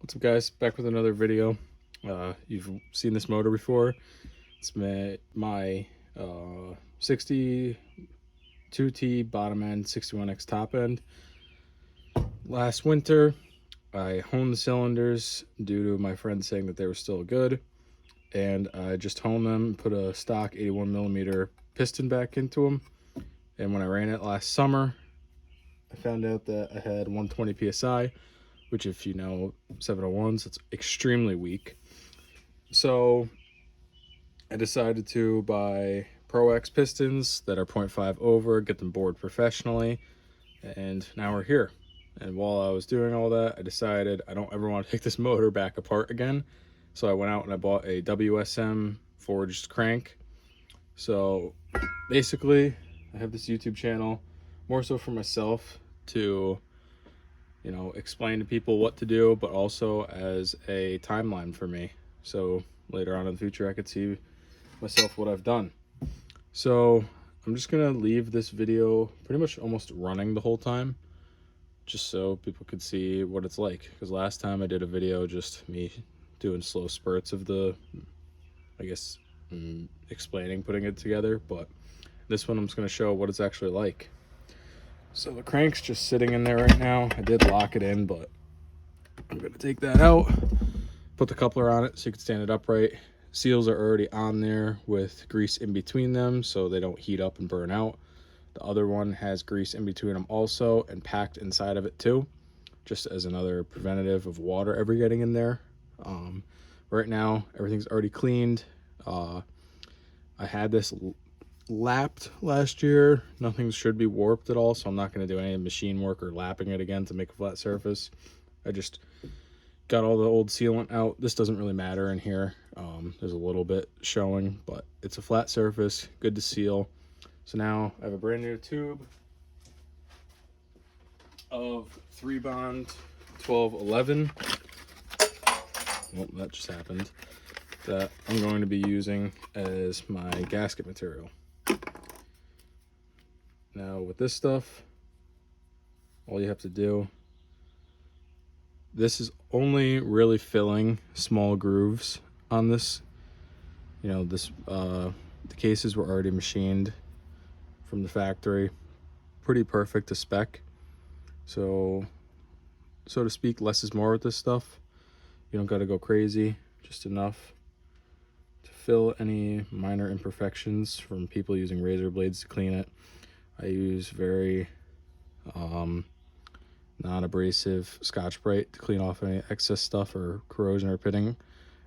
What's up, guys? Back with another video. You've seen this motor before. It's my 62T bottom end, 61X top end. Last winter I honed the cylinders due to my friend saying that they were still good, and I just honed them and put a stock 81mm piston back into them. And when I ran it last summer, I found out that I had 120 psi, which, if you know 701s, it's extremely weak. So I decided to buy ProX pistons that are 0.5 over, get them bored professionally, and now we're here. And while I was doing all that, I decided I don't ever want to take this motor back apart again. So I went out and I bought a WSM forged crank. So basically, I have this YouTube channel more so for myself to, you know, explain to people what to do, but also as a timeline for me. So later on in the future, I could see myself what I've done. So I'm just gonna leave this video pretty much almost running the whole time, just so people could see what it's like. Because last time I did a video just me doing slow spurts of the, I guess, explaining putting it together, but this one I'm just gonna show what it's actually like. So the crank's just sitting in there right now. I did lock it in, but I'm gonna take that out, put the coupler on it so you can stand it upright. Seals are already on there with grease in between them so they don't heat up and burn out. The other one has grease in between them also, and packed inside of it too, just as another preventative of water ever getting in there. Right now everything's already cleaned. I had this lapped last year. Nothing should be warped at all, so I'm not going to do any machine work or lapping it again to make a flat surface. I just got all the old sealant out. This doesn't really matter in here. There's a little bit showing, but it's a flat surface, good to seal. So now I have a brand new tube of 3-bond 1211. Well, that just happened. That I'm going to be using as my gasket material. Now with this stuff, all you have to do, this is only really filling small grooves on this. You know, this the cases were already machined from the factory, pretty perfect to spec. So to speak, less is more with this stuff. You don't got to go crazy, just enough to fill any minor imperfections from people using razor blades to clean it. I use very non-abrasive Scotch-Brite to clean off any excess stuff or corrosion or pitting.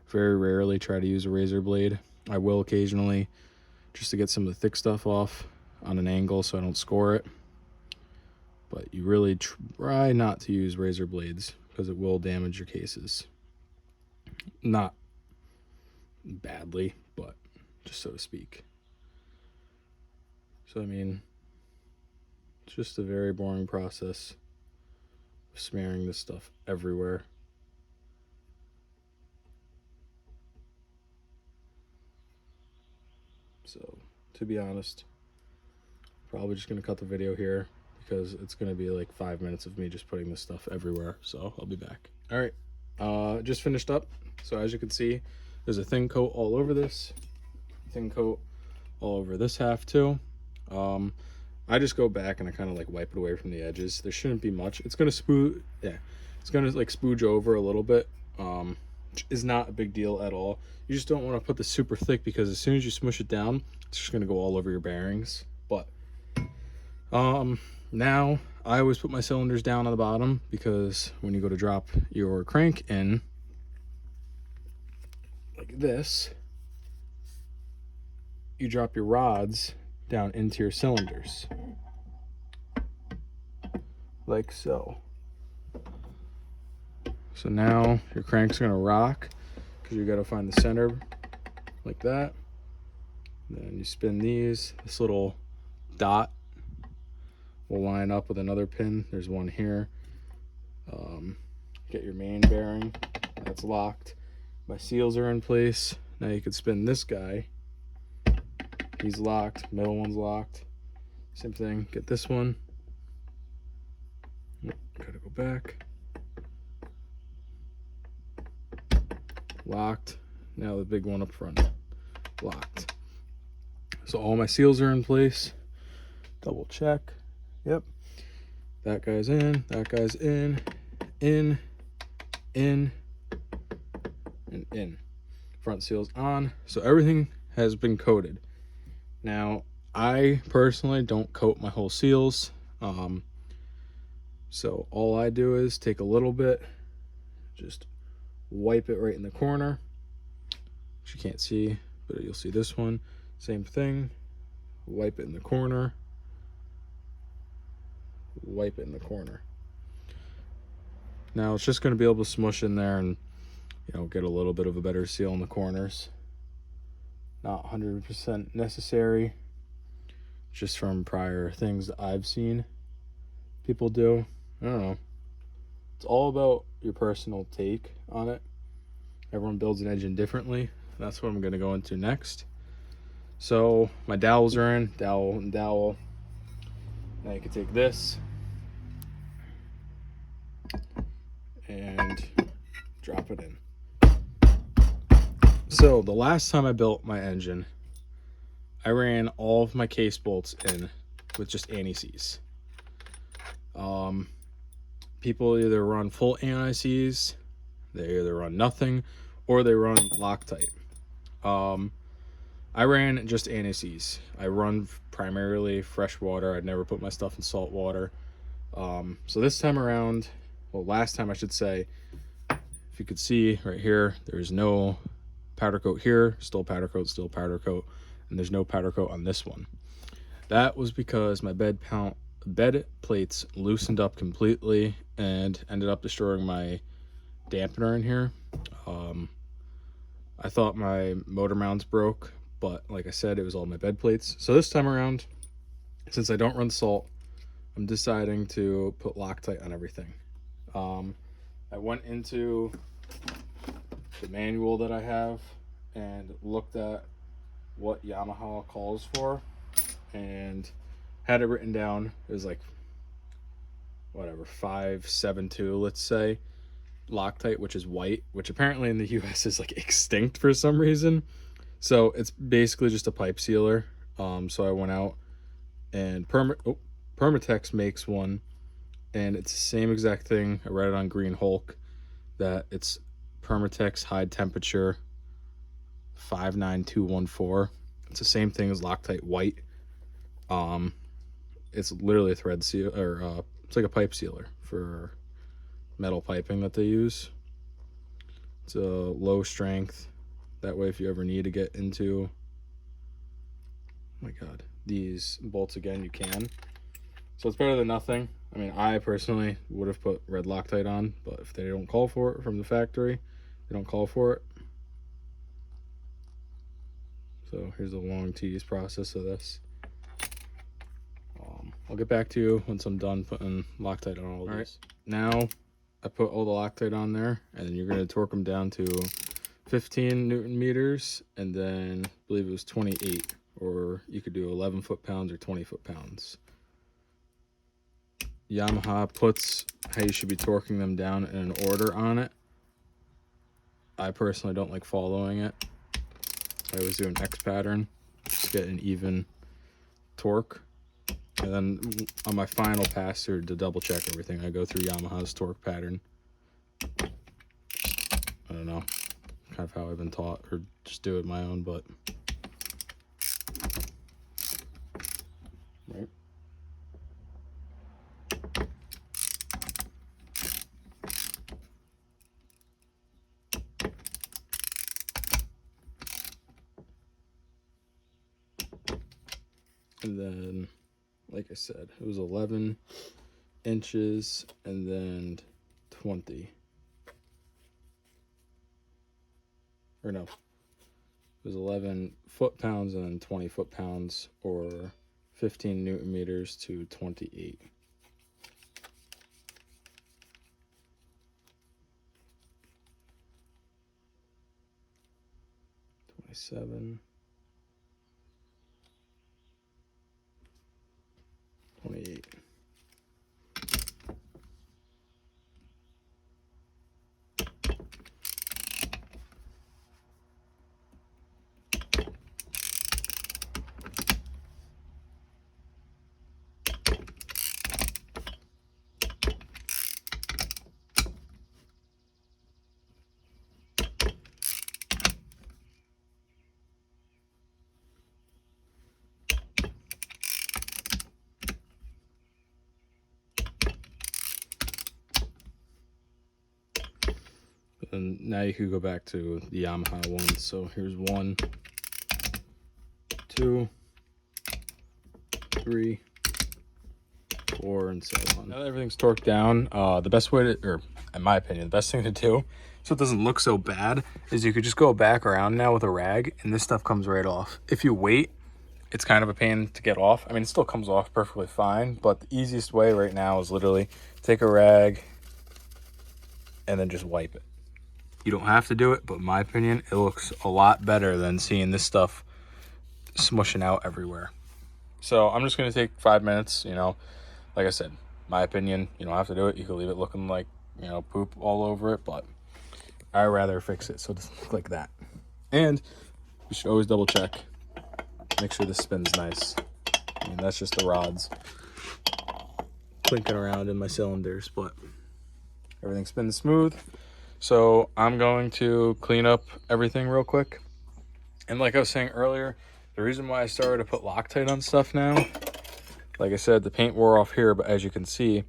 Very rarely try to use a razor blade. I will occasionally, just to get some of the thick stuff off on an angle so I don't score it. But you really try not to use razor blades because it will damage your cases. Not badly, but just so to speak. So I mean, it's just a very boring process of smearing this stuff everywhere. So to be honest, probably just gonna cut the video here because it's gonna be like 5 minutes of me just putting this stuff everywhere. So I'll be back. All right, just finished up. So as you can see, there's a thin coat all over this, thin coat all over this half too. I just go back and I kind of like wipe it away from the edges. There shouldn't be much. It's gonna it's gonna like spooge over a little bit, which is not a big deal at all. You just don't want to put this super thick because as soon as you smush it down, it's just gonna go all over your bearings. But now I always put my cylinders down on the bottom, because when you go to drop your crank in like this, you drop your rods down into your cylinders like so. So now your crank's gonna rock because you gotta find the center like that. Then you spin these. This little dot will line up with another pin. There's one here. Get your main bearing. That's locked. My seals are in place. Now you can spin this guy. He's locked. Middle one's locked. Same thing. Get this one. Gotta go back. locked. Now the big one up front, locked. So all my seals are in place. Double check. Yep. That guy's in, that guy's in, and in. Front seal's on. So everything has been coated. Now, I personally don't coat my whole seals. So all I do is take a little bit, just wipe it right in the corner, which you can't see, but you'll see this one. Same thing, wipe it in the corner, wipe it in the corner. Now it's just going to be able to smush in there and, you know, get a little bit of a better seal in the corners. Not 100% necessary, just from prior things that I've seen people do. I don't know. It's all about your personal take on it. Everyone builds an engine differently. That's what I'm going to go into next. So my dowels are in, dowel and dowel. Now you can take this and drop it in. So the last time I built my engine, I ran all of my case bolts in with just anti-seize. People either run full anti-seize, they either run nothing, or they run Loctite. I ran just anti-seize. I run primarily fresh water. I'd never put my stuff in salt water. So this time around, well, last time I should say, if you could see right here, there's no powder coat here, still powder coat, still powder coat, and there's no powder coat on this one. That was because my bed plates loosened up completely and ended up destroying my dampener in here. I thought my motor mounts broke, but like I said, it was all my bed plates. So this time around, since I don't run salt, I'm deciding to put Loctite on everything. I went into the manual that I have and looked at what Yamaha calls for and had it written down. It was like, whatever, 572, let's say, Loctite, which is white, which apparently in the US is like extinct for some reason. So it's basically just a pipe sealer. So I went out and Permatex makes one, and it's the same exact thing. I read it on Green Hulk that it's Permatex high temperature 59214. It's the same thing as Loctite white. It's literally a thread seal, or it's like a pipe sealer for metal piping that they use. It's a low strength. That way, if you ever need to get into, oh my God, these bolts again, you can. So it's better than nothing. I mean, I personally would have put red Loctite on, but if they don't call for it from the factory, they don't call for it. So here's a long tedious process of this. I'll get back to you once I'm done putting Loctite on all this. Now I put all the Loctite on there, and then you're going to torque them down to 15 Newton meters, and then I believe it was 28, or you could do 11 foot-pounds or 20 foot-pounds. Yamaha puts how you should be torquing them down in an order on it. I personally don't like following it. I always do an X pattern, just get an even torque. And then on my final pass through to double check everything, I go through Yamaha's torque pattern. I don't know, kind of how I've been taught, or just do it my own, but right. And then, like I said, it was 11 inches and then 20. Or no, it was 11 foot-pounds and then 20 foot-pounds, or 15 Newton meters to 28. 27. 28. And now you could go back to the Yamaha ones. So here's 1, 2, 3, 4, and so on. Now that everything's torqued down, the best way to, or in my opinion, the best thing to do so it doesn't look so bad is you could just go back around now with a rag and this stuff comes right off. If you wait, it's kind of a pain to get off. I mean, it still comes off perfectly fine, but the easiest way right now is literally take a rag and then just wipe it. You don't have to do it, but in my opinion, it looks a lot better than seeing this stuff smushing out everywhere. So I'm just going to take 5 minutes, you know, like I said, my opinion, you don't have to do it. You can leave it looking like, you know, poop all over it, but I'd rather fix it so it doesn't look like that. And you should always double check. Make sure this spins nice. I mean, that's just the rods clinking around in my cylinders, but everything spins smooth. So I'm going to clean up everything real quick. And like I was saying earlier, the reason why I started to put Loctite on stuff now, like I said, the paint wore off here, but as you can see,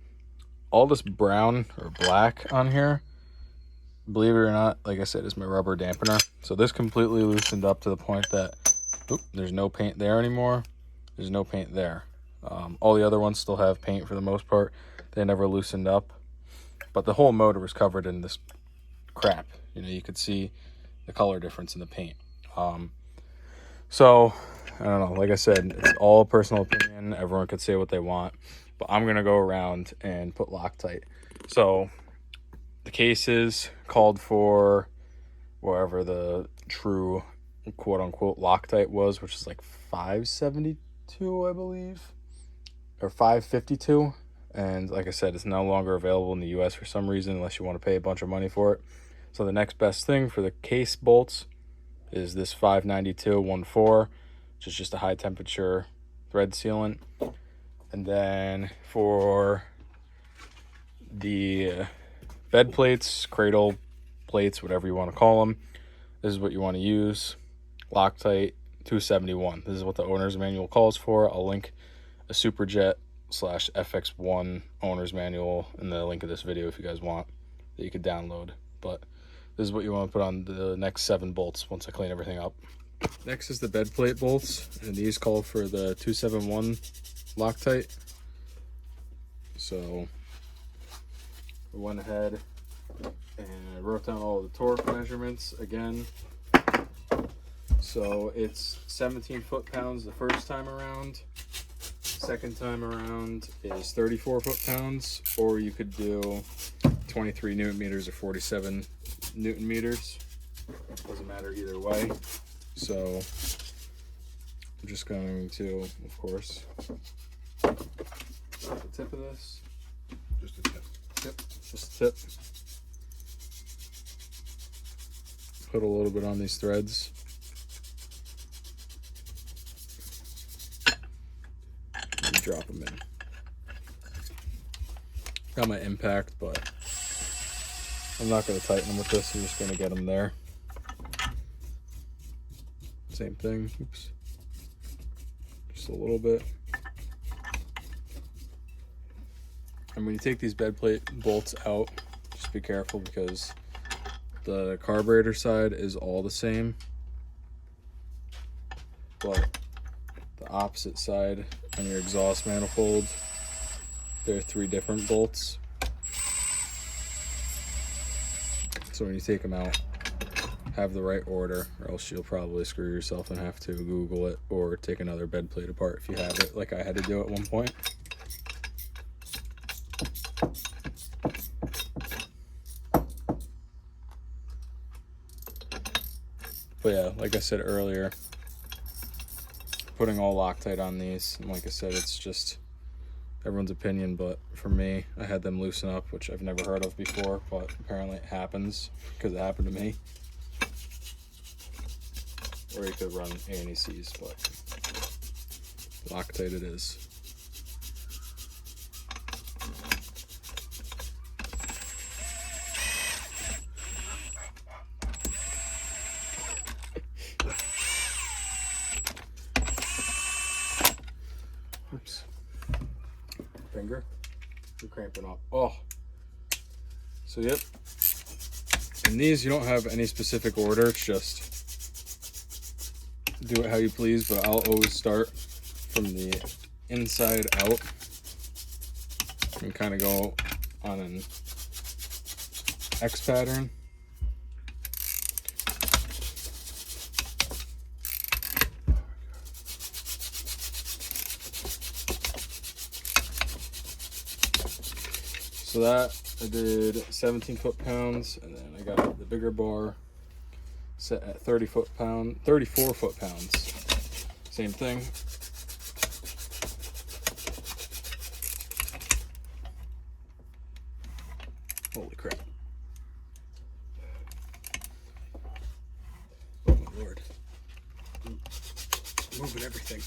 all this brown or black on here, believe it or not, like I said, is my rubber dampener. So this completely loosened up to the point that there's no paint there anymore. There's no paint there. All the other ones still have paint for the most part. They never loosened up. But the whole motor was covered in this crap. You know, you could see the color difference in the paint. So, I don't know. Like I said, it's all personal opinion. Everyone could say what they want. But I'm going to go around and put Loctite. So, the cases called for wherever the true quote-unquote Loctite was, which is like $572, I believe, or $552. And like I said, it's no longer available in the US for some reason unless you want to pay a bunch of money for it. So the next best thing for the case bolts is this 592-14, which is just a high temperature thread sealant. And then for the bed plates, cradle plates, whatever you want to call them, this is what you want to use. Loctite 271. This is what the owner's manual calls for. I'll link a Superjet /FX1 owner's manual in the link of this video if you guys want, that you could download. But this is what you want to put on the next 7 bolts once I clean everything up. Next is the bed plate bolts, and these call for the 271 Loctite. So I went ahead and I wrote down all the torque measurements again. So it's 17 foot-pounds the first time around. Second time around is 34 foot-pounds, or you could do 23 newton meters or 47 newton meters. Doesn't matter either way. So I'm just going to, of course, the tip of this. Just a tip. Yep, just a tip. Put a little bit on these threads. Drop them in. Got my impact, but I'm not going to tighten them with this. I'm just going to get them there. Same thing. Oops. Just a little bit. And when you take these bed plate bolts out, just be careful because the carburetor side is all the same, but the opposite side on your exhaust manifold, there are 3 different bolts. So when you take them out, have the right order, or else you'll probably screw yourself and have to Google it or take another bed plate apart if you have it, like I had to do at one point. But yeah, like I said earlier, putting all Loctite on these, and like I said, it's just everyone's opinion, but for me, I had them loosen up, which I've never heard of before, but apparently it happens because it happened to me. Or you could run ANECs, but Loctite it is. Oops. Finger. You're cramping up. Oh. So, yep. In these, you don't have any specific order. It's just do it how you please, but I'll always start from the inside out and kind of go on an X pattern. So that I did 17 foot-pounds, and then I got the bigger bar set at 34 foot-pounds. Same thing. Holy crap. Oh my lord. Moving everything.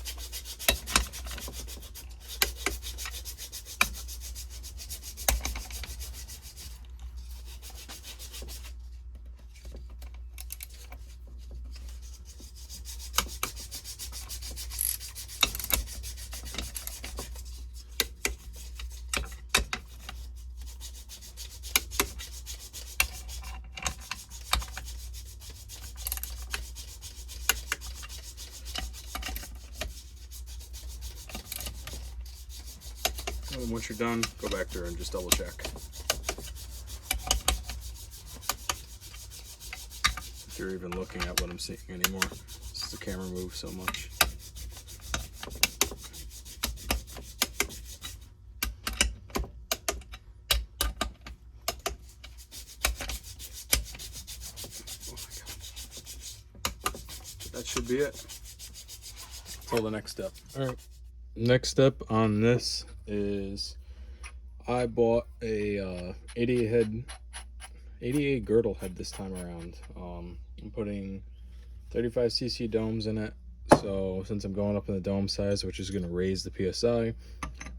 And once you're done, go back there and just double check. If you're even looking at what I'm seeing anymore, since the camera moves so much. Oh my God. That should be it. Until the next step. All right. Next step on this is I bought a 88 girdle head this time around. I'm putting 35cc domes in it, so since I'm going up in the dome size, which is going to raise the PSI,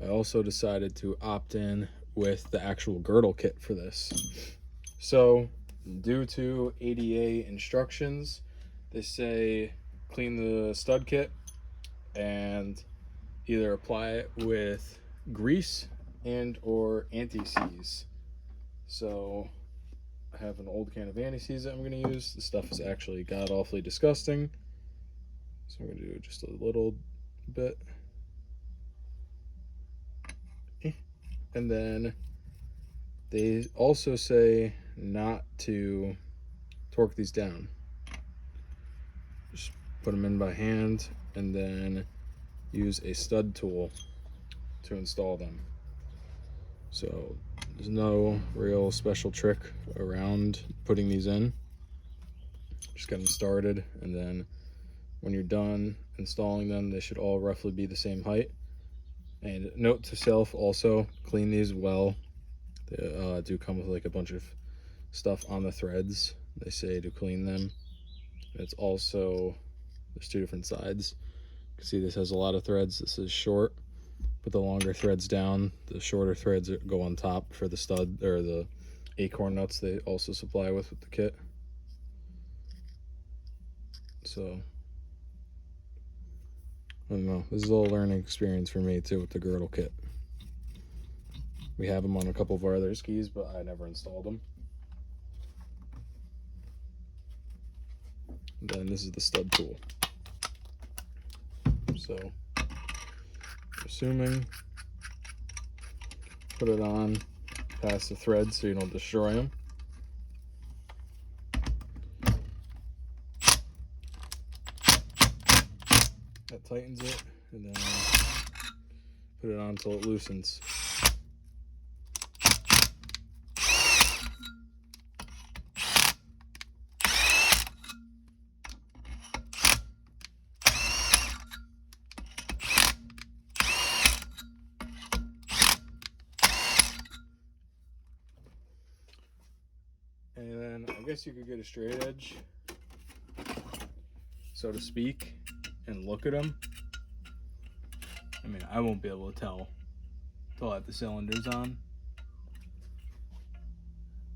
I also decided to opt in with the actual girdle kit for this. So due to ADA instructions, they say clean the stud kit and either apply it with grease and or anti-seize. So I have an old can of anti-seize that I'm going to use. The stuff is actually god awfully disgusting, so I'm going to do just a little bit. And then they also say not to torque these down, just put them in by hand and then use a stud tool to install them. So there's no real special trick around putting these in. Just get them started, and then when you're done installing them, they should all roughly be the same height. And note to self, also clean these well. They do come with like a bunch of stuff on the threads. They say to clean them. It's also, there's two different sides. You can see this has a lot of threads. This is short. Put the longer threads down, the shorter threads go on top for the stud or the acorn nuts they also supply with the kit. So I don't know, this is all a learning experience for me too with the girdle kit. We have them on a couple of our other skis, but I never installed them. And then this is the stud tool. So assuming, put it on past the thread so you don't destroy them. That tightens it, and then put it on until it loosens. And then I guess you could get a straight edge, so to speak, and look at them. I mean, I won't be able to tell till I have the cylinders on,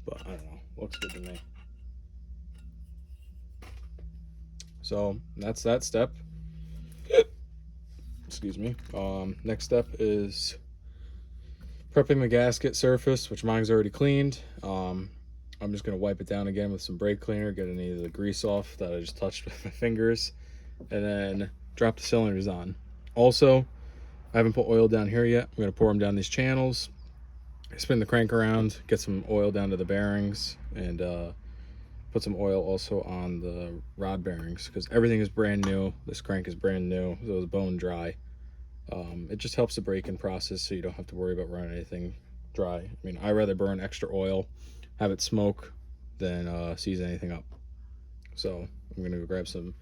but I don't know, looks good to me. So that's that step. Excuse me. Next step is prepping the gasket surface, which mine's already cleaned. I'm just going to wipe it down again with some brake cleaner, get any of the grease off that I just touched with my fingers, and then drop the cylinders on. Also, I haven't put oil down here yet. I'm going to pour them down these channels, spin the crank around, get some oil down to the bearings, and put some oil also on the rod bearings, because everything is brand new. This crank is brand new, so it was bone dry. It just helps the braking process so you don't have to worry about running anything dry. I mean, I'd rather burn extra oil, have it smoke, than season anything up. So I'm gonna go grab some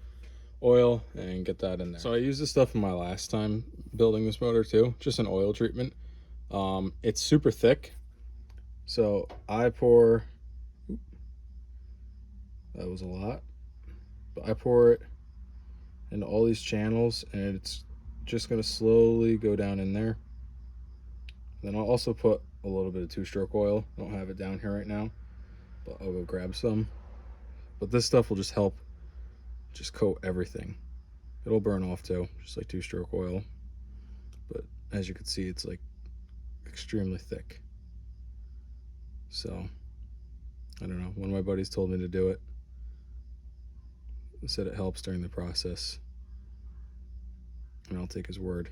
oil and get that in there. So I used this stuff in my last time building this motor too, just an oil treatment. It's super thick, so I pour, that was a lot, but I pour it into all these channels, and it's just going to slowly go down in there. Then I'll also put a little bit of 2-stroke oil. I don't have it down here right now, but I'll go grab some. But this stuff will just help just coat everything. It'll burn off too, just like 2-stroke oil, but as you can see, it's like extremely thick. So I don't know, one of my buddies told me to do it. He said it helps during the process, and I'll take his word.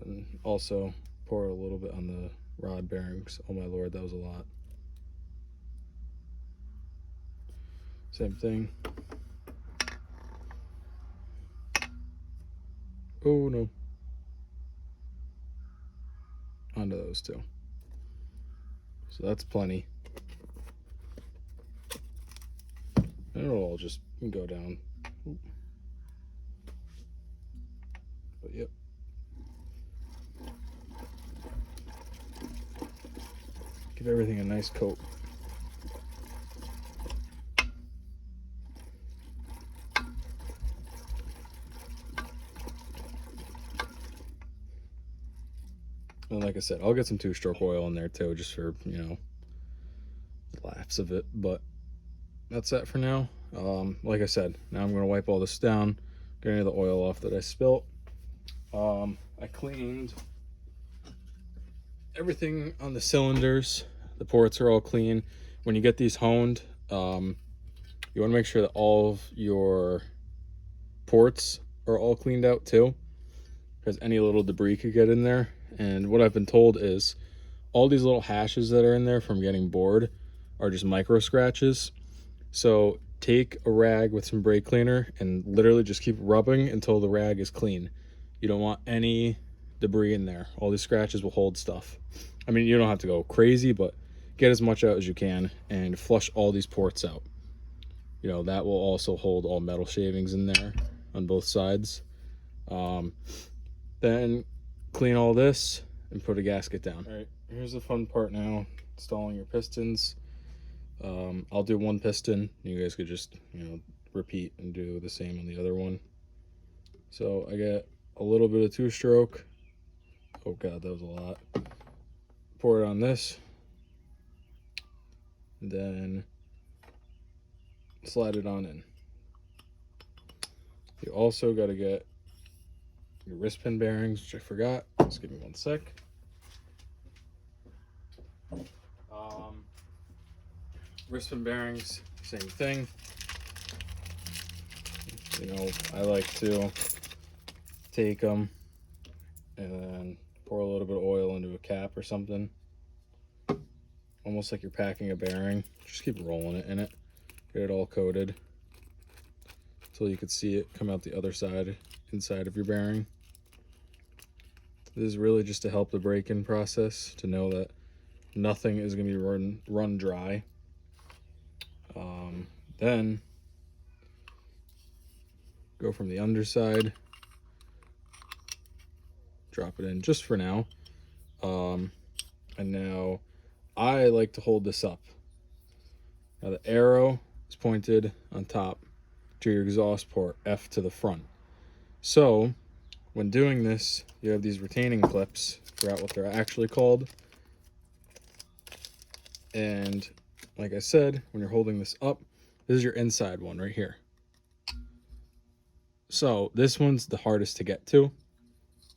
And also pour a little bit on the rod bearings. Oh my lord, that was a lot. Same thing. Oh no. Onto those two. So that's plenty. And it'll all just go down. But yep. Give everything a nice coat. And like I said, I'll get some 2-stroke oil in there too, just for, you know, the laughs of it. But that's that for now. Like I said, now I'm going to wipe all this down, get any of the oil off that I spilt. I cleaned everything on the cylinders. The ports are all clean. When you get these honed, you want to make sure that all of your ports are all cleaned out too, because any little debris could get in there. And what I've been told is all these little hashes that are in there from getting bored are just micro scratches. So take a rag with some brake cleaner and literally just keep rubbing until the rag is clean. You don't want any debris in there. All these scratches will hold stuff. I mean, you don't have to go crazy, but get as much out as you can and flush all these ports out. You know, that will also hold all metal shavings in there on both sides. Then clean all this and put a gasket down. All right, here's the fun part now, installing your pistons. I'll do one piston. You guys could just, you know, repeat and do the same on the other one. So I got a little bit of 2-stroke. Oh god, that was a lot. Pour it on this, and then slide it on in. You also got to get your wrist pin bearings, which I forgot. Just give me one sec. Wrist pin bearings, same thing. You know, I like to take them and then pour a little bit of oil into a cap or something, almost like you're packing a bearing. Just keep rolling it in it, get it all coated until you can see it come out the other side, inside of your bearing. This is really just to help the break-in process, to know that nothing is going to be run dry. Then go from the underside, drop it in just for now. And now I like to hold this up. Now the arrow is pointed on top to your exhaust port, F to the front. So when doing this, you have these retaining clips, I forgot what they're actually called. And like I said, when you're holding this up, this is your inside one right here. So this one's the hardest to get to.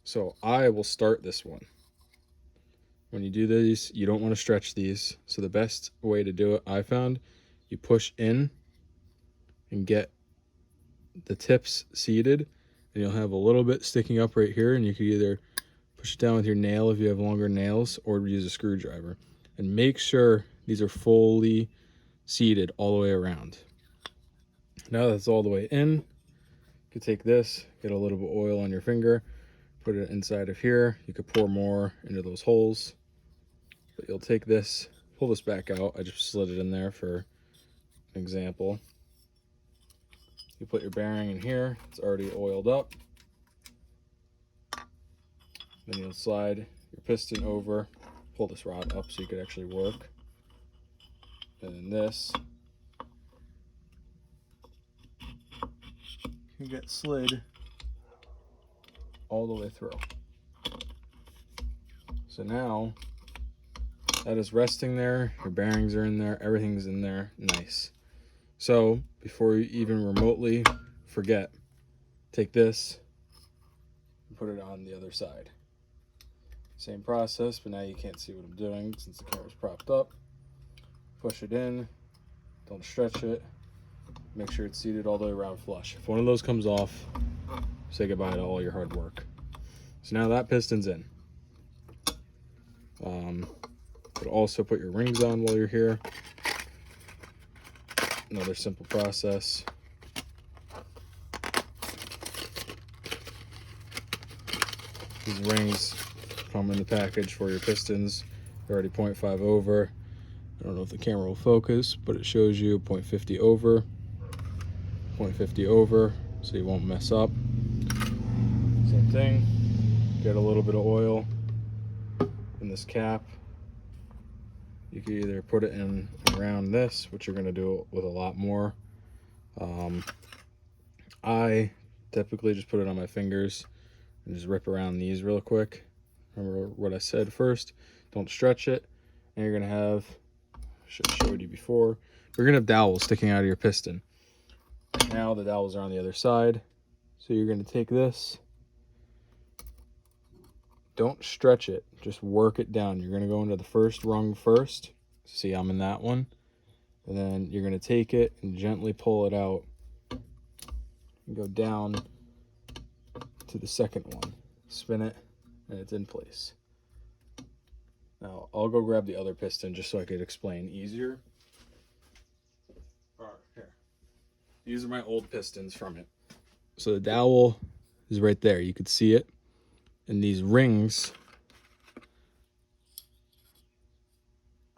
So I will start this one. when you do these, you don't want to stretch these. So the best way to do it, I found, you push in and get the tips seated, and you'll have a little bit sticking up right here, and you can either push it down with your nail if you have longer nails, or use a screwdriver. And make sure these are fully seated all the way around. Now that's all the way in, you can take this, get a little bit of oil on your finger, put it inside of here. You could pour more into those holes, but you'll take this, pull this back out. I just slid it in there for an example. You put your bearing in here, it's already oiled up. Then you'll slide your piston over, pull this rod up so you could actually work. And then this can get slid all the way through. So now that is resting there, your bearings are in there, everything's in there, nice. So before you even remotely forget, take this and put it on the other side. Same process, but now you can't see what I'm doing since the camera's propped up. Push it in, don't stretch it, make sure it's seated all the way around flush. If one of those comes off, say goodbye to all your hard work. So now that piston's in. But also put your rings on while you're here. Another simple process. These rings come in the package for your pistons. They're already 0.5 over. I don't know if the camera will focus, but it shows you 0.50 over, 0.50 over, so you won't mess up. Same thing, get a little bit of oil in this cap. You can either put it in around this, which you're gonna do with a lot more. I typically just put it on my fingers and just rip around these real quick. Remember what I said first, don't stretch it, and you're gonna have, I should have showed you before, you're gonna have dowels sticking out of your piston. Now the dowels are on the other side, so you're gonna take this, don't stretch it, just work it down. You're gonna go into the first rung first. See, I'm in that one. And then you're gonna take it and gently pull it out and go down to the second one. Spin it, and it's in place. Now, I'll go grab the other piston just so I could explain easier. All right, here. These are my old pistons from it. So the dowel is right there. You could see it. And these rings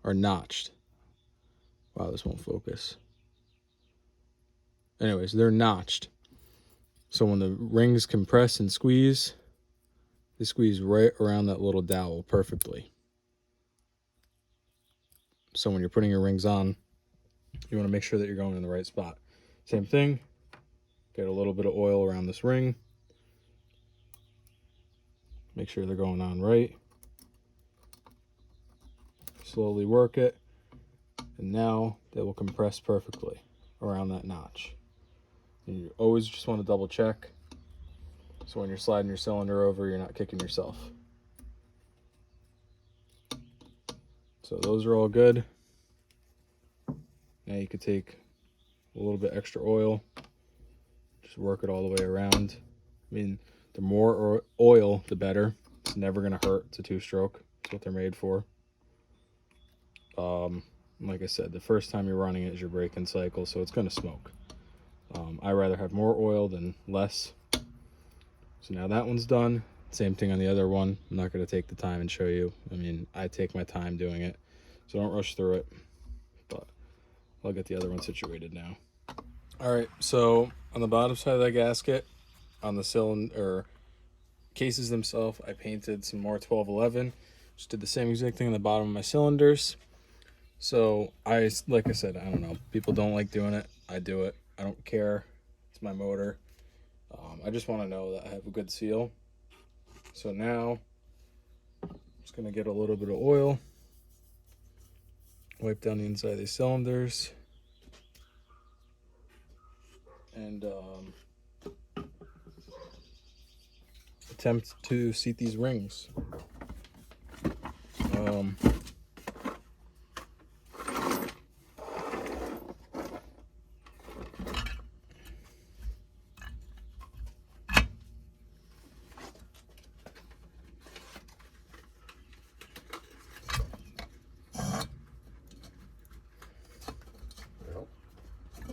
are notched. Wow, this won't focus. Anyways, they're notched. So when the rings compress and squeeze, they squeeze right around that little dowel perfectly. So when you're putting your rings on, you want to make sure that you're going in the right spot. Same thing, get a little bit of oil around this ring. Make sure they're going on right. Slowly work it, and now they will compress perfectly around that notch. And you always just want to double check, so when you're sliding your cylinder over, you're not kicking yourself. So those are all good. Now you could take a little bit extra oil, just work it all the way around. I mean, the more oil, the better. It's never going to hurt. It's a two-stroke. That's what they're made for. Like I said, the first time you're running it is your braking cycle, so it's going to smoke. I rather have more oil than less. So now that one's done. Same thing on the other one. I'm not going to take the time and show you. I mean, I take my time doing it, so don't rush through it. But I'll get the other one situated now. All right, so on the bottom side of that gasket, on the cylinder cases themselves, I painted some more 1211. Just did the same exact thing on the bottom of my cylinders. So like I said, I don't know, people don't like doing it. I do it. I don't care. It's my motor. I just want to know that I have a good seal. So now I'm just going to get a little bit of oil, wipe down the inside of these cylinders, and attempt to seat these rings.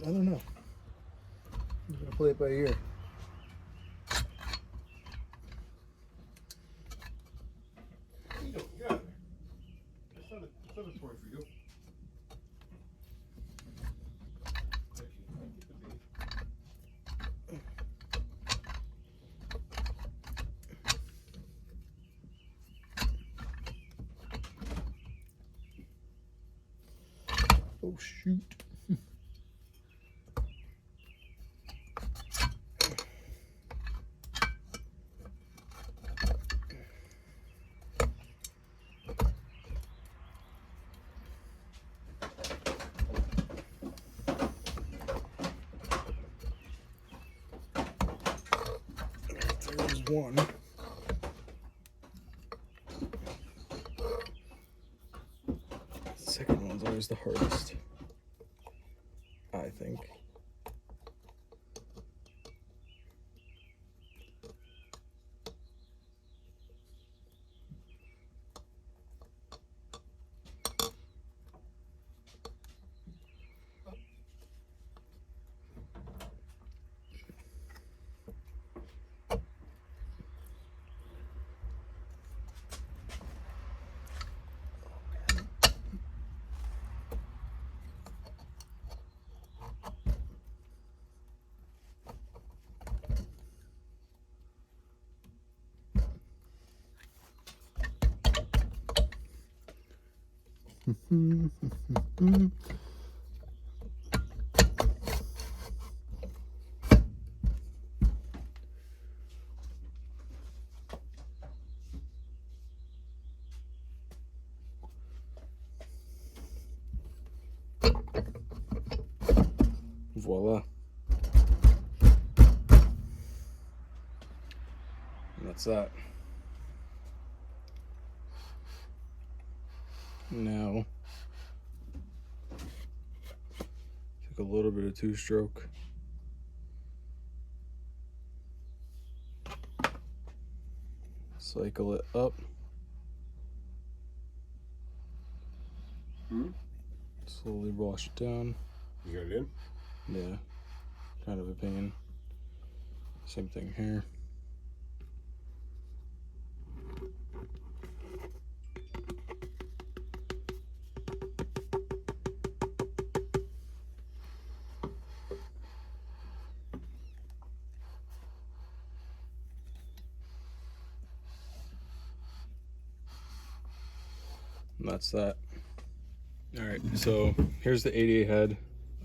I don't know. I'm gonna play it by ear. Yeah. It's not a toy for you. Oh shoot. There's one. The second one's always the hardest, I think. Voila. And that's that. Now, take a little bit of two-stroke. Cycle it up. Slowly wash it down. You got it in? Yeah, kind of a pain. Same thing here. And that's that. Alright, so here's the 88 head.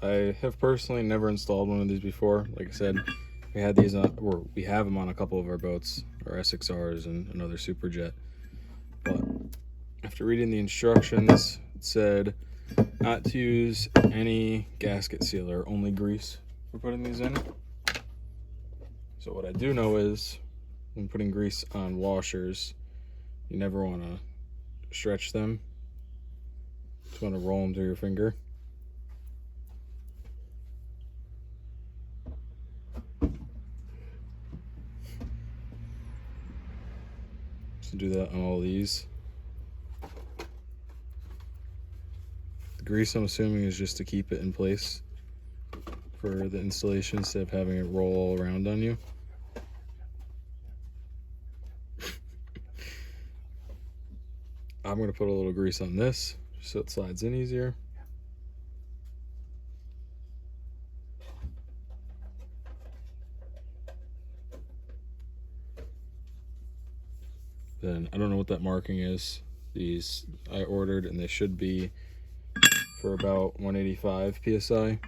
I have personally never installed one of these before. Like I said, we had these on, or we have them on a couple of our boats, our SXRs and another Superjet. But after reading the instructions, it said not to use any gasket sealer, only grease for putting these in. So what I do know is when putting grease on washers, you never want to stretch them. Just want to roll them through your finger. So do that on all these. The grease, I'm assuming, is just to keep it in place for the installation instead of having it roll all around on you. I'm going to put a little grease on this so it slides in easier. Then I don't know what that marking is. These I ordered and they should be for about 185 psi,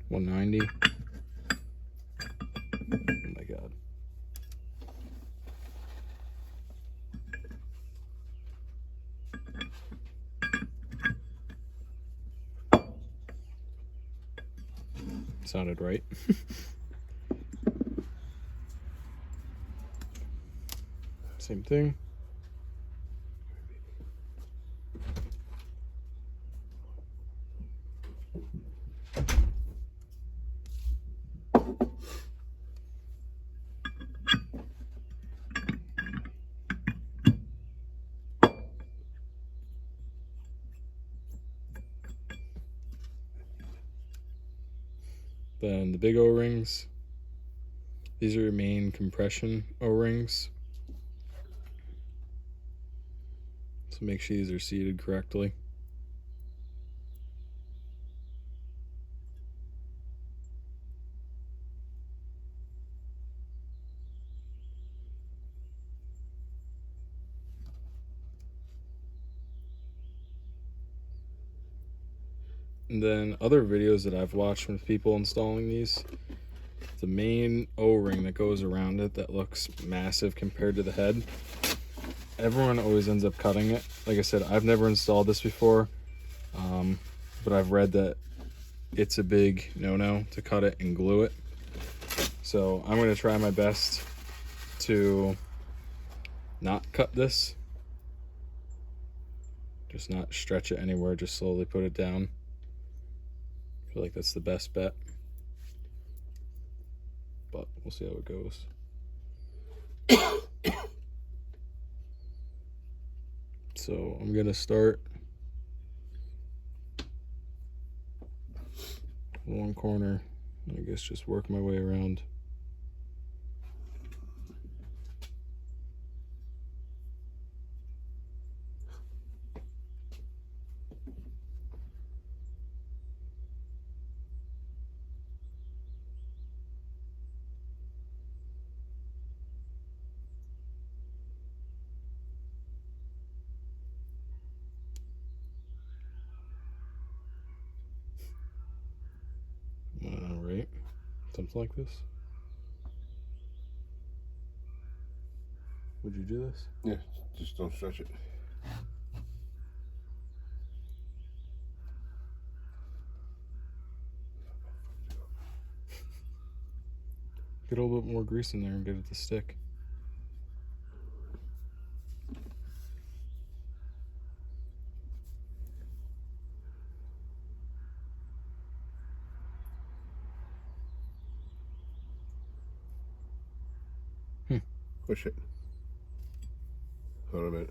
190. Oh my god. Sounded right. Same thing. Then the big O-rings. These are your main compression O-rings. So make sure these are seated correctly. And then other videos that I've watched from people installing these, the main O-ring that goes around it that looks massive compared to the head, everyone always ends up cutting it. Like I said, I've never installed this before, but I've read that it's a big no-no to cut it and glue it. So I'm going to try my best to not cut this. Just not stretch it anywhere, just slowly put it down. I feel like that's the best bet. But we'll see how it goes. So I'm gonna start one corner, I guess just work my way around. Right, something like this. Would you do this? Yeah, just don't stretch it. Get a little bit more grease in there and get it to stick. Push it. Hold on a minute.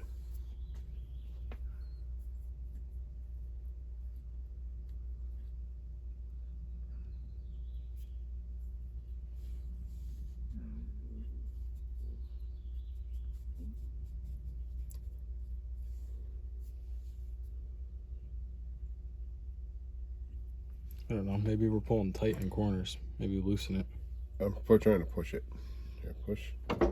I don't know, maybe we're pulling tight in corners. Maybe loosen it. I'm trying to push it. Here, push. Push.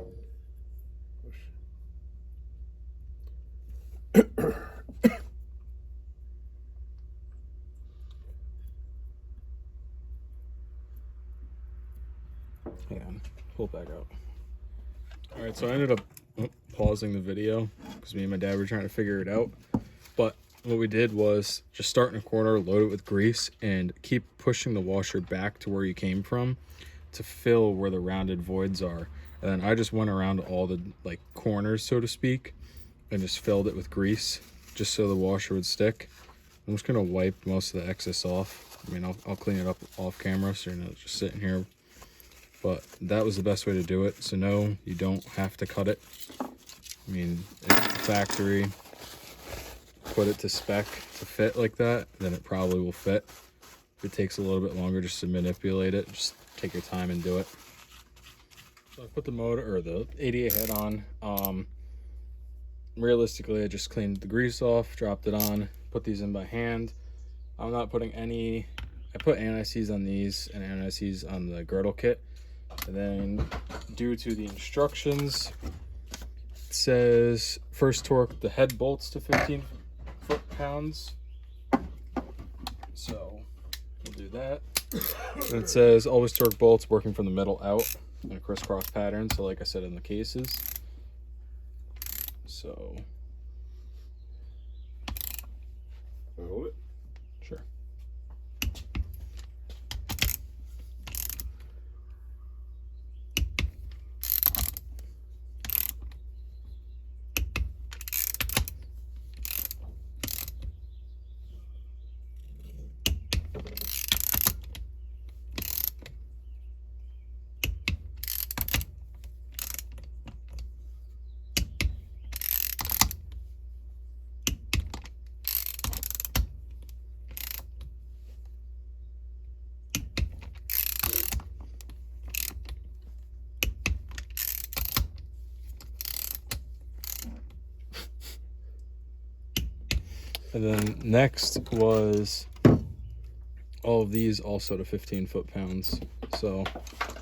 Hang on, pull it back out. Alright, so I ended up pausing the video because me and my dad were trying to figure it out. But what we did was just start in a corner, load it with grease, and keep pushing the washer back to where you came from to fill where the rounded voids are. And then I just went around all the like corners, so to speak, and just filled it with grease just so the washer would stick. I'm just gonna wipe most of the excess off. I mean, I'll clean it up off camera, so you're not just sitting here. But that was the best way to do it. So no, you don't have to cut it. I mean, if the factory put it to spec to fit like that, then it probably will fit. If it takes a little bit longer just to manipulate it, just take your time and do it. So I put the motor or the 88 head on. Realistically, I just cleaned the grease off, dropped it on, put these in by hand. I'm not putting any, I put anti-seize on these and anti-seize on the girdle kit. And then due to the instructions, it says first torque the head bolts to 15 foot-pounds. So we'll do that. And it says always torque bolts working from the middle out in a crisscross pattern. So like I said in the cases. So Can I hold it? sure. And then next was all of these also to 15 foot-pounds. So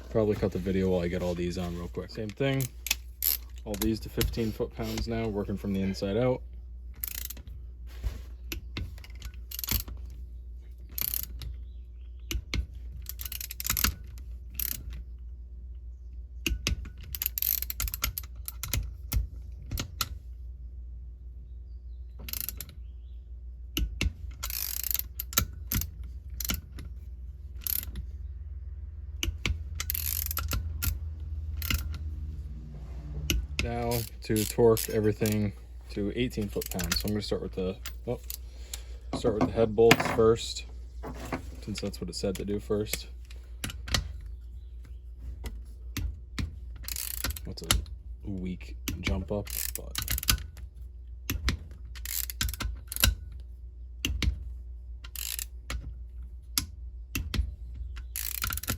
probably cut the video while I get all these on real quick. Same thing, all these to 15 foot-pounds now, working from the inside out. Now to torque everything to 18 foot-pounds. So I'm going to start with the head bolts first, since that's what it said to do first. That's a weak jump up, but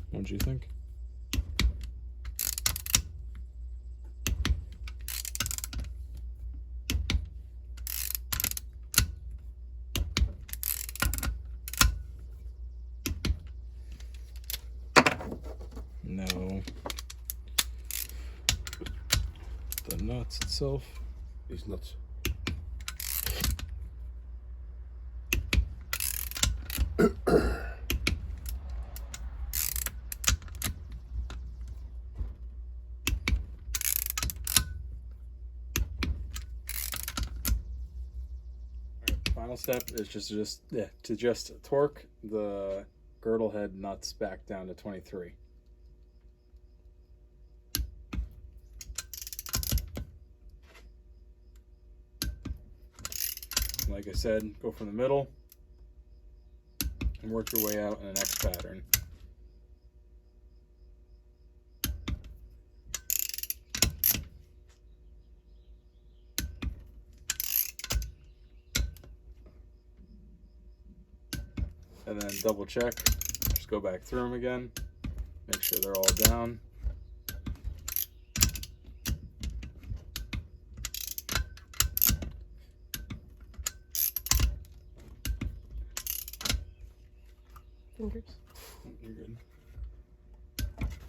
what'd you think? No. The nuts itself. These nuts. Final step is to just torque the girdle head nuts back down to 23. Like I said, go from the middle and work your way out in an X pattern. And then double check, just go back through them again, make sure they're all down. Fingers. You're good.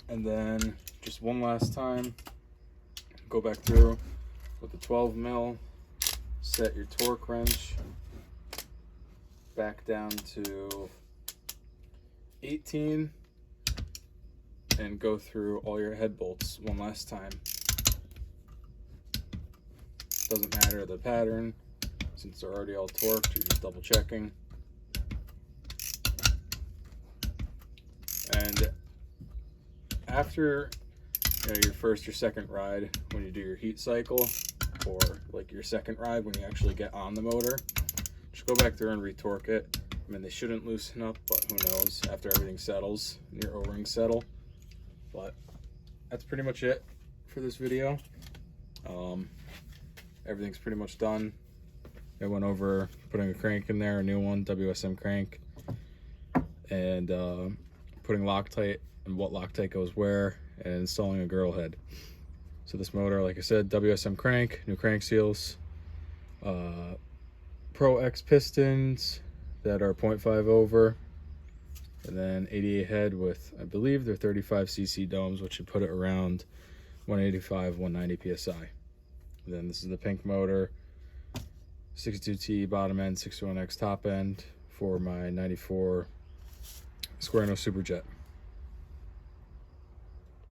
And then just one last time, go back through with the 12 mil, set your torque wrench back down to 18, and go through all your head bolts one last time. Doesn't matter the pattern, since they're already all torqued, you're just double checking. And after your first or second ride, when you do your heat cycle, or like your second ride when you actually get on the motor, just go back there and retorque it. I mean, they shouldn't loosen up, but who knows after everything settles and your O-rings settle. But that's pretty much it for this video. Everything's pretty much done. I went over putting a crank in there, a new one, WSM crank, and putting Loctite and what Loctite goes where, and installing a girdle head. So this motor, like I said, WSM crank, new crank seals, ProX pistons that are 0.5 over, and then 88 head with, I believe they're 35cc domes, which should put it around 185, 190 psi. And then this is the pink motor, 62T bottom end, 61X top end for my 94 SN Superjet.